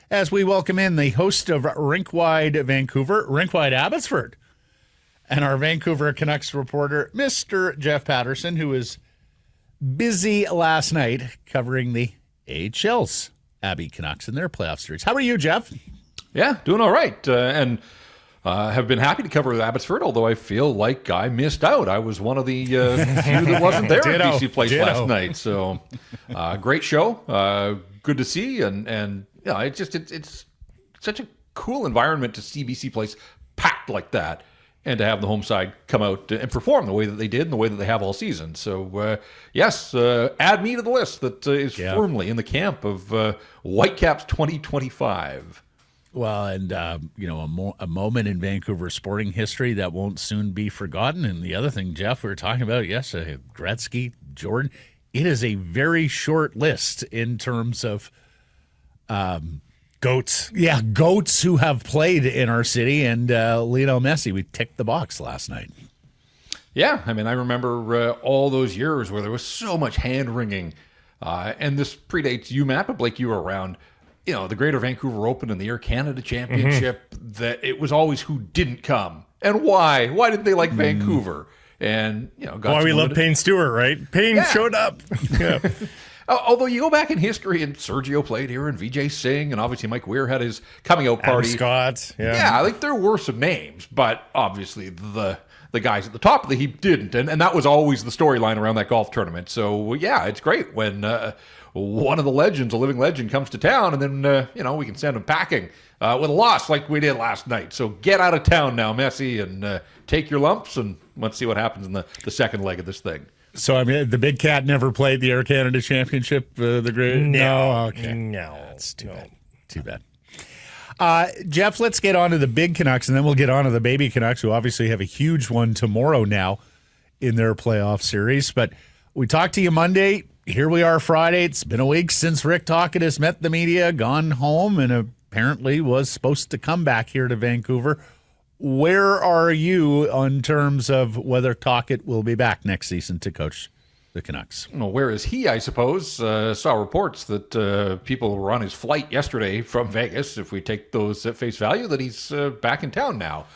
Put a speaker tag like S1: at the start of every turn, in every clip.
S1: as we welcome in the host of RinkWide Vancouver, RinkWide Abbotsford, and our Vancouver Canucks reporter, Mr. Jeff Paterson, who was busy last night covering the AHL's Abbey Canucks in their playoff series. How are you, Jeff?
S2: Yeah, doing all right. And have been happy to cover Abbotsford, although I feel like I missed out. I was one of the few that wasn't there at BC Place last night. So great show. Good to see. And yeah, it's such a cool environment to see BC Place packed like that and to have the home side come out and perform the way that they did and the way that they have all season. So, yes, add me to the list that is firmly in the camp of Whitecaps 2025.
S1: Well, and, a moment in Vancouver sporting history that won't soon be forgotten. And the other thing, Jeff, we were talking about, Gretzky, Jordan. It is a very short list in terms of
S3: goats.
S1: Yeah, goats who have played in our city. And Lionel Messi, we ticked the box last night.
S2: Yeah, I mean, I remember all those years where there was so much hand-wringing. And this predates you, Matt, but Blake, you were around. The Greater Vancouver Open and the Air Canada Championship, that it was always who didn't come and why. Why didn't they like Vancouver? And,
S3: why we love Payne Stewart, right? Payne showed up. Yeah.
S2: Although you go back in history and Sergio played here and Vijay Singh and obviously Mike Weir had his coming out party.
S3: Adam Scott.
S2: Yeah, like there were some names, but obviously the guys at the top of the heap didn't. And that was always the storyline around that golf tournament. So, yeah, it's great when one of the legends, a living legend, comes to town, and then, we can send him packing with a loss like we did last night. So get out of town now, Messi, and take your lumps, and let's see what happens in the second leg of this thing.
S1: So, I mean, the Big Cat never played the Air Canada Championship? The great?
S3: No.
S1: Okay.
S3: No.
S1: That's too bad. Too bad. Jeff, let's get on to the big Canucks, and then we'll get on to the baby Canucks, who obviously have a huge one tomorrow now in their playoff series. But we talked to you Monday. Here we are Friday. It's been a week since Rick Tocchet has met the media, gone home, and apparently was supposed to come back here to Vancouver. Where are you in terms of whether Tocchet will be back next season to coach the Canucks?
S2: Well, where is he, I suppose? Saw reports that people were on his flight yesterday from Vegas, if we take those at face value, that he's back in town now.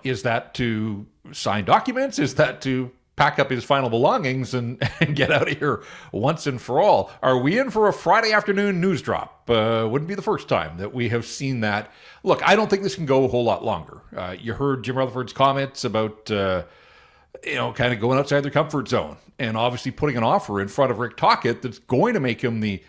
S2: Is that to sign documents? Is that to pack up his final belongings and get out of here once and for all? Are we in for a Friday afternoon news drop? Wouldn't be the first time that we have seen that. Look, I don't think this can go a whole lot longer. You heard Jim Rutherford's comments about, kind of going outside their comfort zone and obviously putting an offer in front of Rick Tocchet that's going to make him the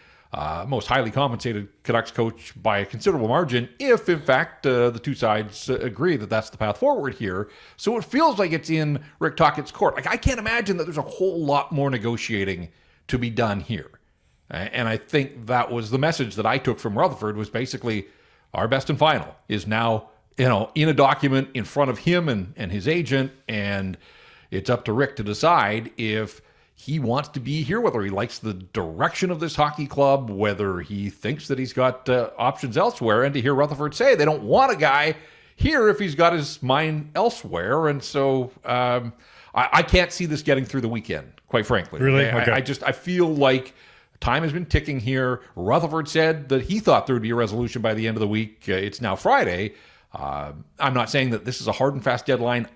S2: most highly compensated Canucks coach by a considerable margin if, in fact, the two sides agree that that's the path forward here. So it feels like it's in Rick Tocchet's court. Like, I can't imagine that there's a whole lot more negotiating to be done here. And I think that was the message that I took from Rutherford, was basically our best and final is now, in a document in front of him and his agent, and it's up to Rick to decide if he wants to be here, whether he likes the direction of this hockey club, whether he thinks that he's got options elsewhere. And to hear Rutherford say they don't want a guy here if he's got his mind elsewhere. And so I can't see this getting through the weekend, quite frankly.
S3: Really? Okay.
S2: I feel like time has been ticking here. Rutherford said that he thought there would be a resolution by the end of the week. It's now Friday. I'm not saying that this is a hard and fast deadline.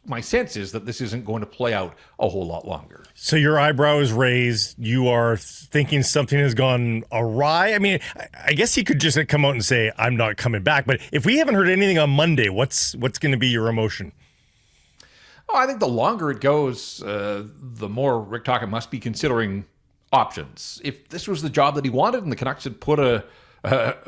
S2: My sense is that this isn't going to play out a whole lot longer.
S3: So your eyebrow is raised. You are thinking something has gone awry. I mean, I guess he could just come out and say, I'm not coming back. But if we haven't heard anything on Monday, what's going to be your emotion?
S2: Oh, I think the longer it goes, the more Rick Tocchet must be considering options. If this was the job that he wanted and the Canucks had put a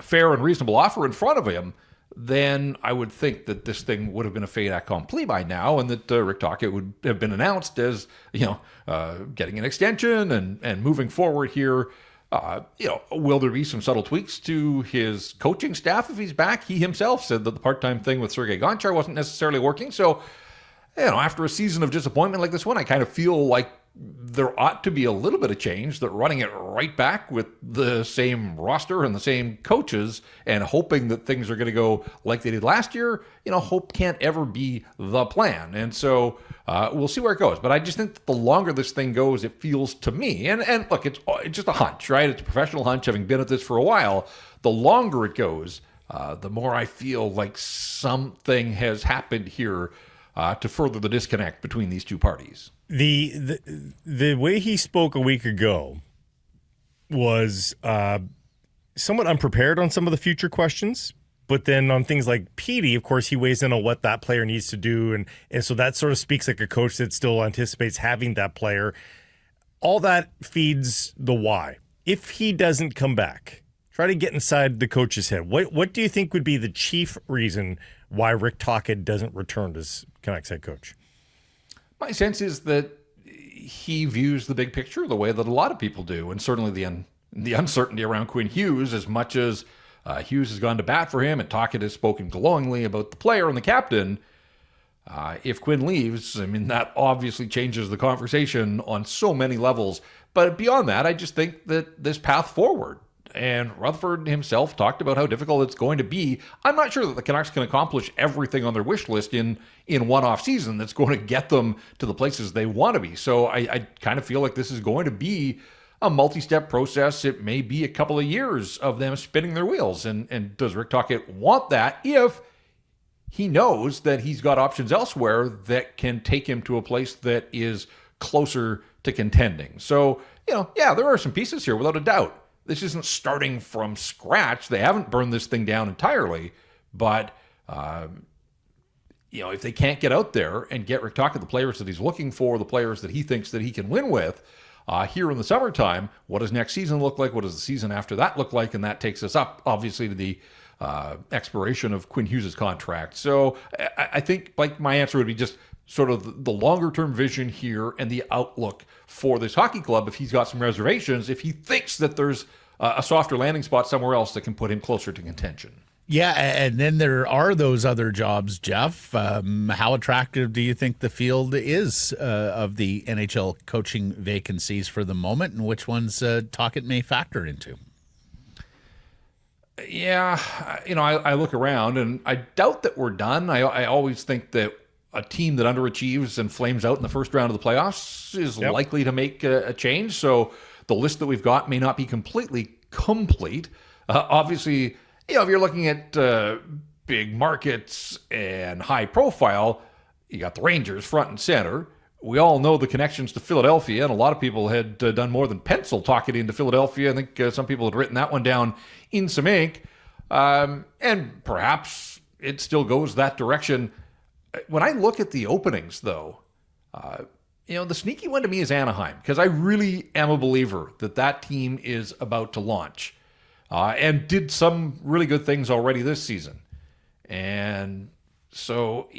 S2: fair and reasonable offer in front of him, then I would think that this thing would have been a fait accompli by now, and that Rick Tocchet would have been announced as, getting an extension and moving forward here. Will there be some subtle tweaks to his coaching staff if he's back? He himself said that the part-time thing with Sergei Gonchar wasn't necessarily working. So, after a season of disappointment like this one, I kind of feel like there ought to be a little bit of change, that running it right back with the same roster and the same coaches and hoping that things are going to go like they did last year, hope can't ever be the plan. And so we'll see where it goes. But I just think that the longer this thing goes, it feels to me, and look, it's just a hunch, right? It's a professional hunch, having been at this for a while. the longer it goes, the more I feel like something has happened here to further the disconnect between these two parties.
S3: The way he spoke a week ago was somewhat unprepared on some of the future questions. But then on things like Petey, of course, he weighs in on what that player needs to do. And so that sort of speaks like a coach that still anticipates having that player. All that feeds the why. If he doesn't come back, try to get inside the coach's head. What do you think would be the chief reason why Rick Tocchet doesn't return as Canucks head coach?
S2: My sense is that he views the big picture the way that a lot of people do, and certainly the uncertainty around Quinn Hughes, as much as Hughes has gone to bat for him and Tocchet has spoken glowingly about the player and the captain. If Quinn leaves, I mean, that obviously changes the conversation on so many levels. But beyond that, I just think that this path forward, and Rutherford himself talked about how difficult it's going to be. I'm not sure that the Canucks can accomplish everything on their wish list in one off season that's going to get them to the places they want to be. So I kind of feel like this is going to be a multi-step process. It may be a couple of years of them spinning their wheels. And does Rick Tocchet want that if he knows that he's got options elsewhere that can take him to a place that is closer to contending? So, there are some pieces here without a doubt. This isn't starting from scratch. They haven't burned this thing down entirely. But, if they can't get out there and get Rick Tocchet the players that he's looking for, the players that he thinks that he can win with, here in the summertime, what does next season look like? What does the season after that look like? And that takes us up, obviously, to the expiration of Quinn Hughes' contract. So I think like my answer would be just sort of the longer-term vision here and the outlook for this hockey club if he's got some reservations, if he thinks that there's a softer landing spot somewhere else that can put him closer to contention.
S1: Yeah, and then there are those other jobs, Jeff. How attractive do you think the field is of the NHL coaching vacancies for the moment, and which ones Tocchet may factor into?
S2: Yeah, I look around, and I doubt that we're done. I always think that a team that underachieves and flames out in the first round of the playoffs is likely to make a change. So the list that we've got may not be completely complete. Obviously, if you're looking at big markets and high profile, you got the Rangers front and center. We all know the connections to Philadelphia, and a lot of people had done more than pencil Tocchet into Philadelphia. I think some people had written that one down in some ink. And perhaps it still goes that direction. When I look at the openings, though, the sneaky one to me is Anaheim, because I really am a believer that team is about to launch. And did some really good things already this season. And so,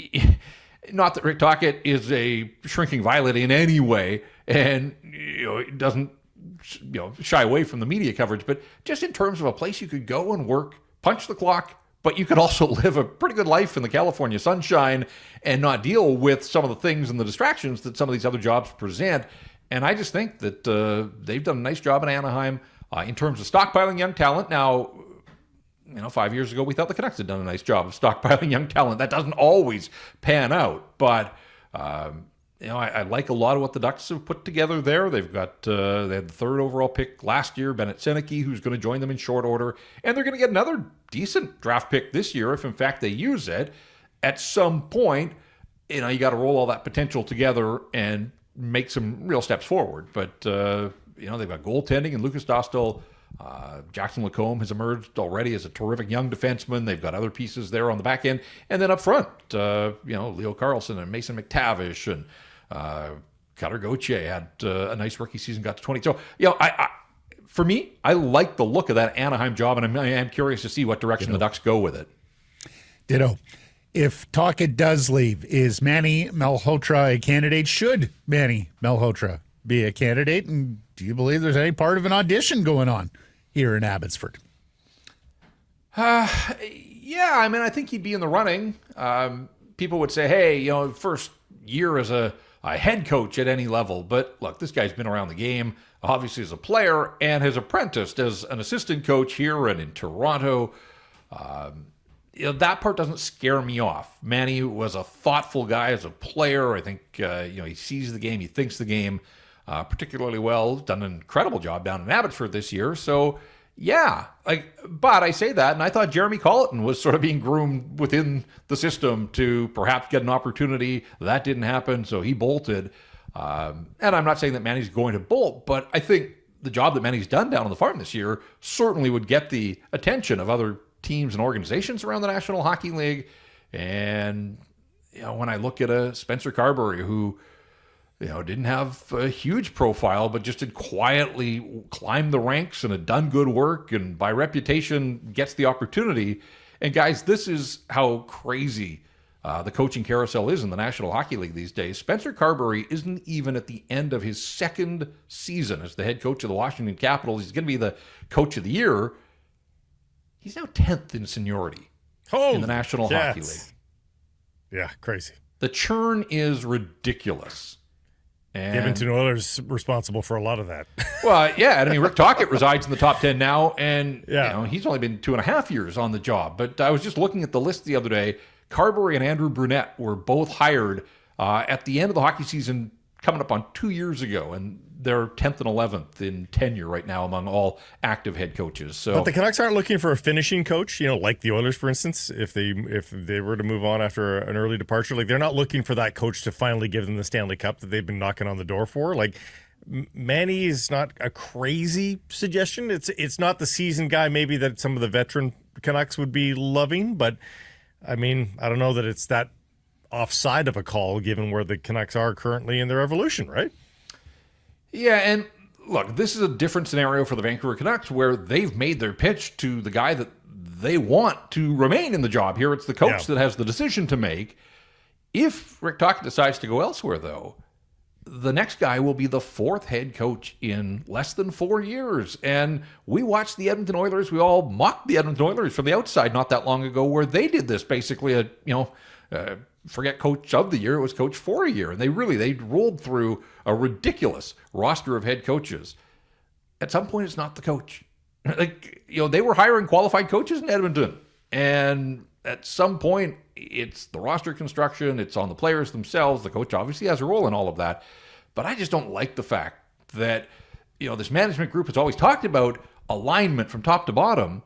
S2: not that Rick Tocchet is a shrinking violet in any way, and doesn't shy away from the media coverage, but just in terms of a place you could go and work, punch the clock, but you could also live a pretty good life in the California sunshine and not deal with some of the things and the distractions that some of these other jobs present. And I just think that they've done a nice job in Anaheim. In terms of stockpiling young talent. Now, 5 years ago, we thought the Canucks had done a nice job of stockpiling young talent. That doesn't always pan out, but I like a lot of what the Ducks have put together there. They've got they had the third overall pick last year, Bennett Seneke, who's going to join them in short order, and they're going to get another decent draft pick this year if, in fact, they use it. At some point, you got to roll all that potential together and make some real steps forward, but. They've got goaltending and Lucas Dostal. Jackson Lacombe has emerged already as a terrific young defenseman. They've got other pieces there on the back end. And then up front, Leo Carlson and Mason McTavish and Cutter Gauthier had a nice rookie season, got to 20. So, for me, I like the look of that Anaheim job, and I am curious to see what direction the Ducks go with it.
S1: Ditto. If Tocchet does leave, is Manny Malhotra a candidate? Should Manny Malhotra be a candidate? And do you believe there's any part of an audition going on here in Abbotsford?
S2: Yeah, I think he'd be in the running. People would say, hey, first year as a head coach at any level. But look, this guy's been around the game, obviously as a player, and has apprenticed as an assistant coach here and in Toronto. That part doesn't scare me off. Manny was a thoughtful guy as a player. I think, he sees the game, he thinks the game particularly well. Done an incredible job down in Abbotsford this year. So, Yeah, but I say that, and I thought Jeremy Colleton was sort of being groomed within the system to perhaps get an opportunity. That didn't happen, so he bolted. And I'm not saying that Manny's going to bolt, but I think the job that Manny's done down on the farm this year certainly would get the attention of other teams and organizations around the National Hockey League. And when I look at a Spencer Carberry who didn't have a huge profile, but just had quietly climbed the ranks and had done good work and by reputation gets the opportunity. And guys, this is how crazy the coaching carousel is in the National Hockey League these days. Spencer Carberry isn't even at the end of his second season as the head coach of the Washington Capitals. He's going to be the coach of the year. He's now 10th in seniority in the National Hockey League.
S3: Yeah, crazy.
S2: The churn is ridiculous. And,
S3: Edmonton Oilers responsible for a lot of that.
S2: Well, yeah. And I mean, Rick Tocchet resides in the top 10 now, and he's only been 2.5 years on the job. But I was just looking at the list the other day. Carberry and Andrew Brunette were both hired at the end of the hockey season coming up on 2 years ago, and they're 10th and 11th in tenure right now among all active head coaches. So,
S3: but the Canucks aren't looking for a finishing coach, like the Oilers, for instance, if they were to move on after an early departure. Like, they're not looking for that coach to finally give them the Stanley Cup that they've been knocking on the door for. Like, Manny is not a crazy suggestion. It's not the seasoned guy maybe that some of the veteran Canucks would be loving, but I mean, I don't know that it's that offside of a call given where the Canucks are currently in their evolution, right?
S2: Yeah, and look, this is a different scenario for the Vancouver Canucks where they've made their pitch to the guy that they want to remain in the job. Here it's the coach that has the decision to make. If Rick Tocchet decides to go elsewhere, though, the next guy will be the fourth head coach in less than 4 years. And we watched the Edmonton Oilers. We all mocked the Edmonton Oilers from the outside not that long ago where they did this, basically forget coach of the year, it was coach for a year. And they rolled through a ridiculous roster of head coaches. At some point, it's not the coach. They were hiring qualified coaches in Edmonton. And at some point, it's the roster construction, it's on the players themselves. The coach obviously has a role in all of that. But I just don't like the fact that, this management group has always talked about alignment from top to bottom.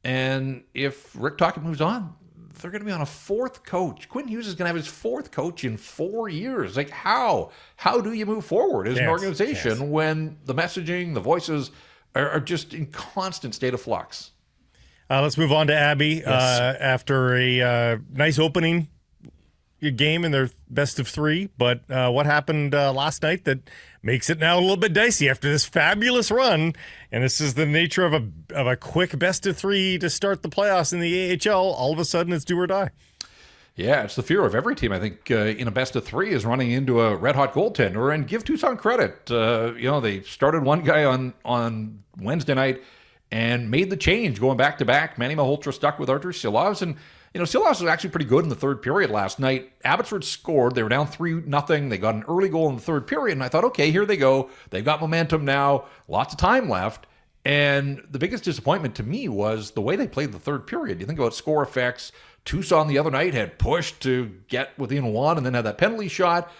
S2: And if Rick Tocchet moves on, they're going to be on a fourth coach. Quinn Hughes is going to have his fourth coach in 4 years. Like, how? How do you move forward as an organization when the messaging, the voices are just in constant state of flux?
S3: Let's move on to Abby.
S1: Yes.
S3: After a nice opening game in their best of three, but what happened last night that makes it now a little bit dicey after this fabulous run? And this is the nature of a quick best of three to start the playoffs in the AHL. All of a sudden, it's do or die.
S2: Yeah, it's the fear of every team, I think, in a best of three is running into a red-hot goaltender. And give Tucson credit. They started one guy on Wednesday night and made the change going back-to-back. Manny Malhotra stuck with Arturs Silovs. And, Silovs was actually pretty good in the third period last night. Abbotsford scored. They were down 3-0. They got an early goal in the third period. And I thought, okay, here they go. They've got momentum now. Lots of time left. And the biggest disappointment to me was the way they played the third period. You think about score effects. Tucson the other night had pushed to get within one and then had that penalty shot.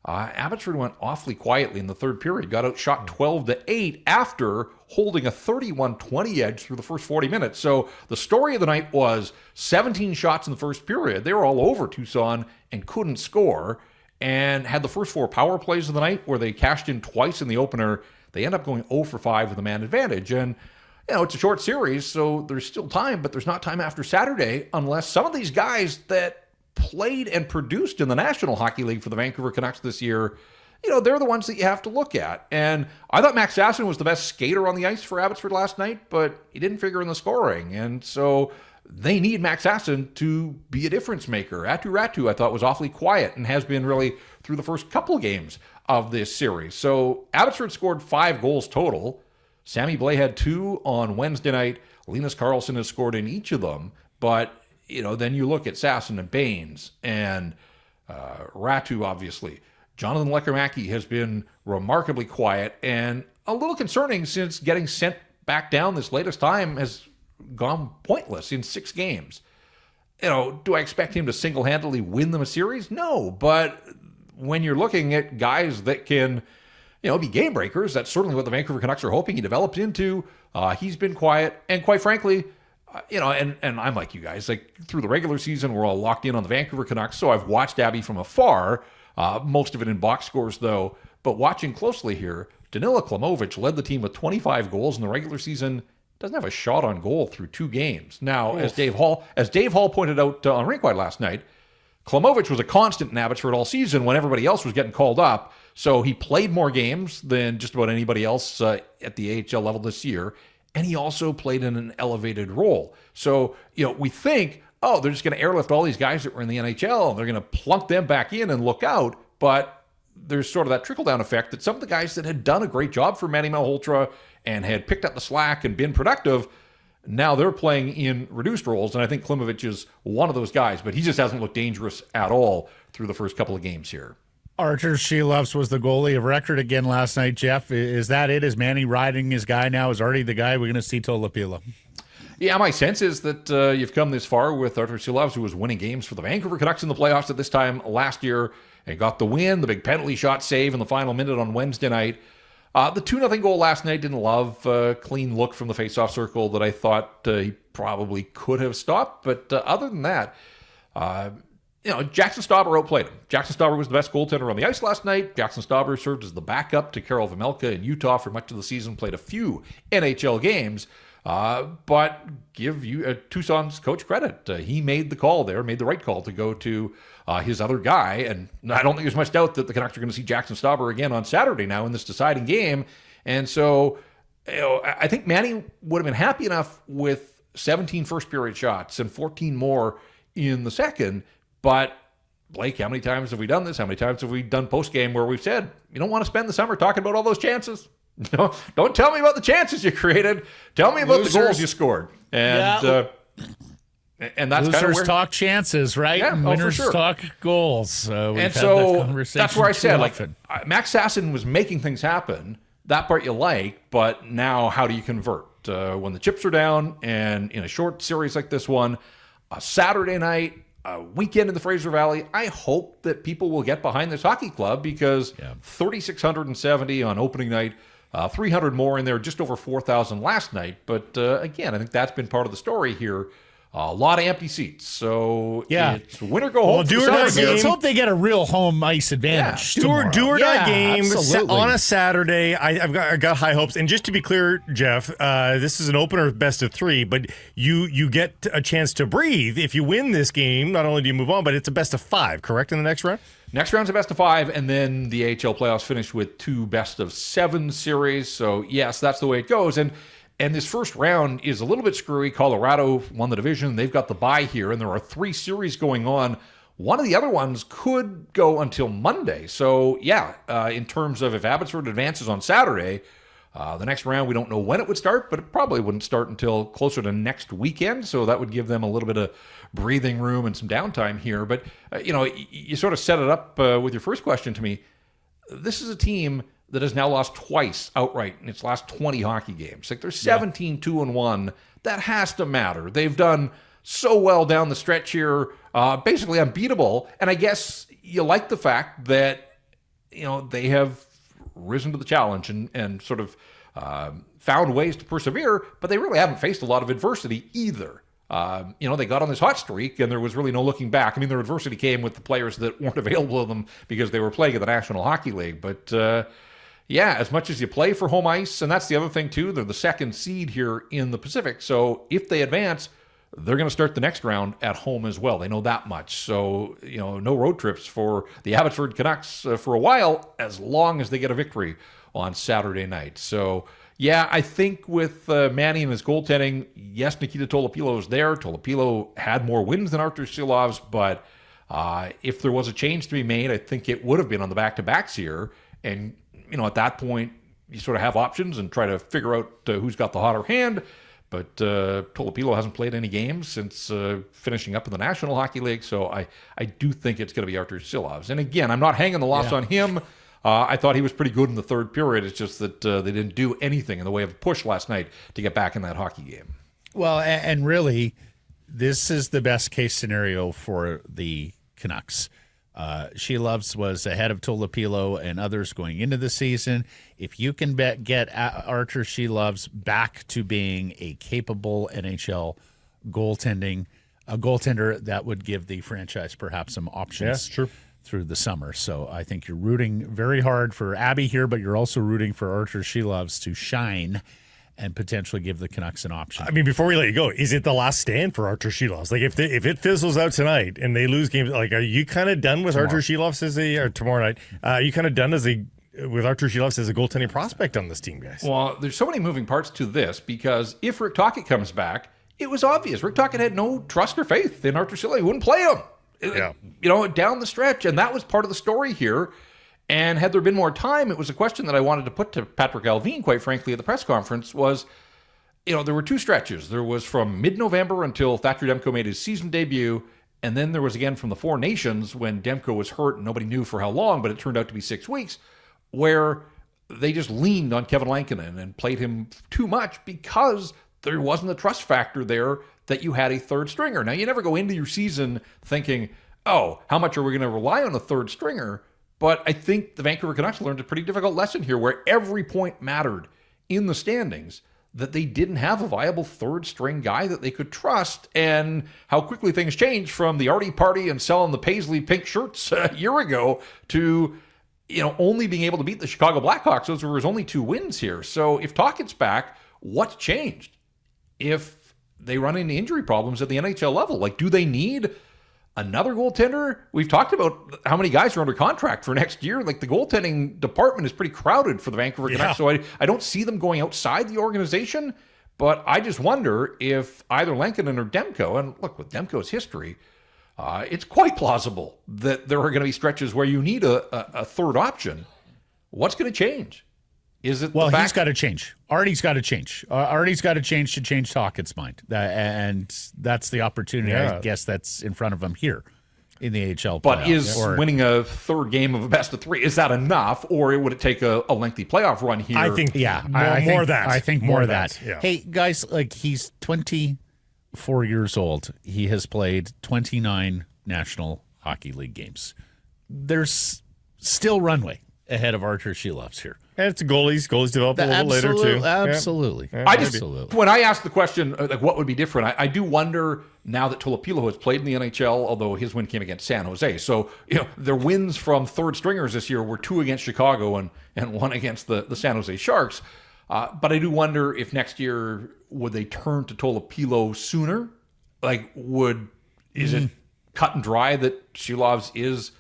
S2: Abbotsford went awfully quietly in the third period, got outshot 12-8 after holding a 31-20 edge through the first 40 minutes. So the story of the night was 17 shots in the first period. They were all over Tucson and couldn't score, and had the first 4 power plays of the night where they cashed in twice in the opener. They end up going 0 for 5 with a man advantage. And it's a short series, so there's still time, but there's not time after Saturday unless some of these guys that played and produced in the National Hockey League for the Vancouver Canucks this year, they're the ones that you have to look at. And I thought Max Sasson was the best skater on the ice for Abbotsford last night, but he didn't figure in the scoring. And so they need Max Sasson to be a difference maker. Ratu, I thought, was awfully quiet and has been really through the first couple games of this series. So Abbotsford scored 5 goals total. Sammy Blais had 2 on Wednesday night. Linus Karlsson has scored in each of them. But then you look at Sasson and Baines and Ratu, obviously. Jonathan Lekkerimäki has been remarkably quiet and a little concerning since getting sent back down this latest time has gone pointless in 6 games. Do I expect him to single-handedly win them a series? No, but when you're looking at guys that can, be game breakers. That's certainly what the Vancouver Canucks are hoping he develops into. He's been quiet, and quite frankly, and I'm like you guys, like through the regular season, we're all locked in on the Vancouver Canucks, so I've watched Abby from afar, most of it in box scores though, but watching closely here, Danila Klimovich led the team with 25 goals in the regular season, doesn't have a shot on goal through 2 games. Now, as Dave Hall pointed out on RinkWide last night, Klimovich was a constant in Abbotsford all season when everybody else was getting called up, so he played more games than just about anybody else at the AHL level this year. And he also played in an elevated role. So, we think, they're just going to airlift all these guys that were in the NHL, and they're going to plunk them back in and look out. But there's sort of that trickle-down effect that some of the guys that had done a great job for Manny Malhotra and had picked up the slack and been productive, now they're playing in reduced roles. And I think Klimovich is one of those guys, but he just hasn't looked dangerous at all through the first couple of games here.
S1: Arturs Silovs was the goalie of record again last night, Jeff. Is that it? Is Manny riding his guy now? Is Artie the guy? We're going to see Tolopilo.
S2: Yeah, my sense is that you've come this far with Arturs Silovs, who was winning games for the Vancouver Canucks in the playoffs at this time last year and got the win, the big penalty shot save in the final minute on Wednesday night. The 2-0 goal last night, didn't love. Clean look from the faceoff circle that I thought he probably could have stopped. But other than that, Jackson Stauber outplayed him. Jackson Stauber was the best goaltender on the ice last night. Jackson Stauber served as the backup to Karel Vejmelka in Utah for much of the season, played a few NHL games. But give Tucson's coach credit. He made the call there, made the right call to go to his other guy. And I don't think there's much doubt that the Canucks are going to see Jackson Stauber again on Saturday now in this deciding game. And so I think Manny would have been happy enough with 17 first-period shots and 14 more in the second. But, Blake, how many times have we done this? How many times have we done post-game where we've said, you don't want to spend the summer talking about all those chances? No, don't tell me about the chances you created. Tell me about the goals you scored. And and that's kind of where
S1: talk chances, right?
S2: Yeah,
S1: and winners
S2: for sure.
S1: talk goals.
S2: And so that's where I said, Max Sasson was making things happen. That part you like, but now how do you convert? When the chips are down and in a short series like this one, a Saturday night, a weekend in the Fraser Valley, I hope that people will get behind this hockey club because 3,670 on opening night, 300 more in there, just over 4,000 last night. But again, I think that's been part of the story here. A lot of empty seats. So it's win or go home.
S1: Let's hope they get a real home ice advantage.
S3: Do or die game
S1: absolutely.
S3: On a Saturday. I got high hopes. And just to be clear, Jeff, this is an opener best of 3, but you get a chance to breathe. If you win this game, not only do you move on, but it's a best of 5, correct, in the next round?
S2: Next round's a best of 5, and then the AHL playoffs finish with 2 best of 7 series. So, yes, that's the way it goes. And this first round is a little bit screwy. Colorado won the division. They've got the bye here, and there are 3 series going on. One of the other ones could go until Monday. So, in terms of if Abbotsford advances on Saturday, the next round, we don't know when it would start, but it probably wouldn't start until closer to next weekend. So that would give them a little bit of breathing room and some downtime here. But, you sort of set it up with your first question to me. This is a team that has now lost twice outright in its last 20 hockey games. Like, they're 17-2-1. That has to matter. They've done so well down the stretch here, basically unbeatable. And I guess you like the fact that, they have risen to the challenge and sort of found ways to persevere, but they really haven't faced a lot of adversity either. They got on this hot streak, and there was really no looking back. I mean, their adversity came with the players that weren't available to them because they were playing in the National Hockey League. But, as much as you play for home ice, and that's the other thing, too, they're the 2nd seed here in the Pacific. So if they advance, they're going to start the next round at home as well. They know that much. So, no road trips for the Abbotsford Canucks for a while, as long as they get a victory on Saturday night. So, I think with Manny and his goaltending, yes, Nikita Tolopilo is there. Tolopilo had more wins than Arturs Silovs, but if there was a change to be made, I think it would have been on the back-to-backs here. And, at that point, you sort of have options and try to figure out who's got the hotter hand. But Tolopilo hasn't played any games since finishing up in the National Hockey League, so I do think it's going to be Arturs Silovs. And again, I'm not hanging the loss on him. I thought he was pretty good in the third period. It's just that they didn't do anything in the way of a push last night to get back in that hockey game.
S1: Well, and really, this is the best case scenario for the Canucks. Silovs was ahead of Tolopilo and others going into the season. If you can get Arturs Silovs back to being a capable NHL goaltender, that would give the franchise perhaps some options through the summer. So I think you're rooting very hard for Abby here, but you're also rooting for Arturs Silovs to shine and potentially give the Canucks an option.
S3: I mean, before we let you go, is it the last stand for Arturs Silovs? Like, if it fizzles out tonight and they lose games, like, are you kind of done with Arturs Silovs or tomorrow night? Are you kind of done with Arturs Silovs as a goaltending prospect on this team, guys?
S2: Well, there's so many moving parts to this because if Rick Tocchet comes back, it was obvious. Rick Tocchet had no trust or faith in Arturs Silovs. He wouldn't play him, down the stretch. And that was part of the story here. And had there been more time, it was a question that I wanted to put to Patrick Alvin, quite frankly, at the press conference was, there were two stretches. There was from mid-November until Thatcher Demko made his season debut. And then there was again from the Four Nations when Demko was hurt and nobody knew for how long, but it turned out to be 6 weeks, where they just leaned on Kevin Lankinen and played him too much because there wasn't a trust factor there that you had a third stringer. Now, you never go into your season thinking, how much are we going to rely on a third stringer? But I think the Vancouver Canucks learned a pretty difficult lesson here where every point mattered in the standings, that they didn't have a viable third string guy that they could trust, and how quickly things changed from the Artie party and selling the Paisley pink shirts a year ago to, only being able to beat the Chicago Blackhawks. Those were his only 2 wins here. So if Tocchet's back, what's changed? If they run into injury problems at the NHL level, like, do they need another goaltender? We've talked about how many guys are under contract for next year. Like, the goaltending department is pretty crowded for the Vancouver Canucks, so I don't see them going outside the organization. But I just wonder if either Lankinen or Demko, and look, with Demko's history, it's quite plausible that there are going to be stretches where you need a third option. What's going to change? Is it
S1: he's got to change. Artie's got to change. Artie's got to change Tocchet's mind. And that's the opportunity, I guess, that's in front of him here in the AHL playoffs.
S2: But is winning a third game of a best of 3, is that enough? Or would it take a lengthy playoff run here?
S3: I think, more that.
S1: I think more that.
S3: Yeah.
S1: Hey, guys, he's 24 years old. He has played 29 National Hockey League games. There's still runway ahead of Arturs Silovs here.
S3: And it's goalies develop a little later too.
S1: Absolutely.
S2: When I asked the question, like, what would be different, I do wonder now that Tolopilo has played in the NHL, although his win came against San Jose. So, their wins from third stringers this year were 2 against Chicago and 1 against the San Jose Sharks. But I do wonder if next year, would they turn to Tolopilo sooner? Like, is it cut and dry that Silovs is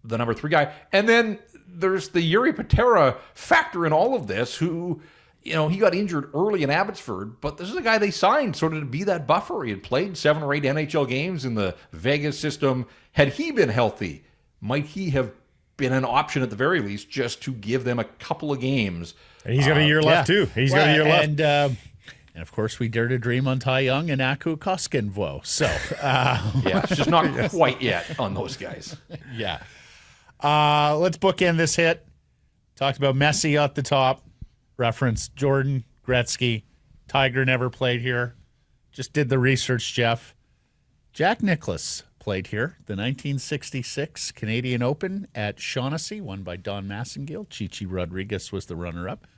S2: the number 3 guy? And then there's the Yuri Patera factor in all of this, who, he got injured early in Abbotsford, but this is a guy they signed sort of to be that buffer. He had played 7 or 8 NHL games in the Vegas system. Had he been healthy, might he have been an option at the very least just to give them a couple of games?
S3: And he's got a year left too. He's got a year left.
S1: And of course, we dare to dream on Ty Young and Aku Koskinvo. So,
S2: it's just not quite yet on those guys.
S1: Yeah. Let's bookend this hit. Talked about Messi at the top. Referenced Jordan, Gretzky. Tiger never played here. Just did the research, Jeff. Jack Nicklaus played here. The 1966 Canadian Open at Shaughnessy, won by Don Massengale. Chichi Rodriguez was the runner-up.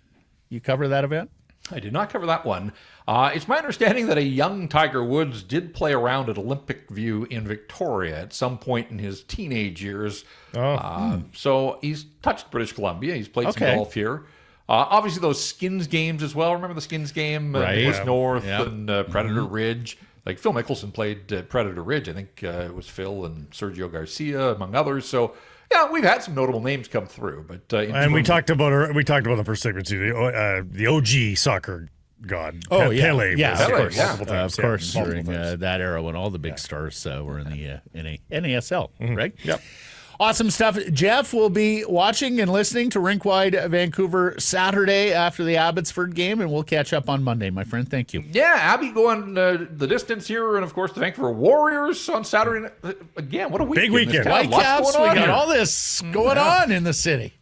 S1: You cover that event?
S2: I did not cover that one. It's my understanding that a young Tiger Woods did play around at Olympic View in Victoria at some point in his teenage years. So he's touched British Columbia. He's played some golf here. Obviously, those Skins games as well. Remember the Skins game? Nicholas North and Predator Ridge. Like, Phil Mickelson played Predator Ridge. I think it was Phil and Sergio Garcia, among others. So, yeah, we've had some notable names come through, but
S3: and we talked about the first segment too. The OG soccer god.
S1: Pele.
S3: Pele,
S1: multiple times. Of course, during that era when all the big stars were in the NASL, right?
S3: Yep.
S1: Awesome stuff. Jeff will be watching and listening to RinkWide Vancouver Saturday after the Abbotsford game, and we'll catch up on Monday, my friend. Thank you.
S2: Yeah, Abby going the distance here, and of course the Vancouver Warriors on Saturday. Again, what a weekend.
S3: Big weekend.
S1: Whitecaps, we got all this going on in the city.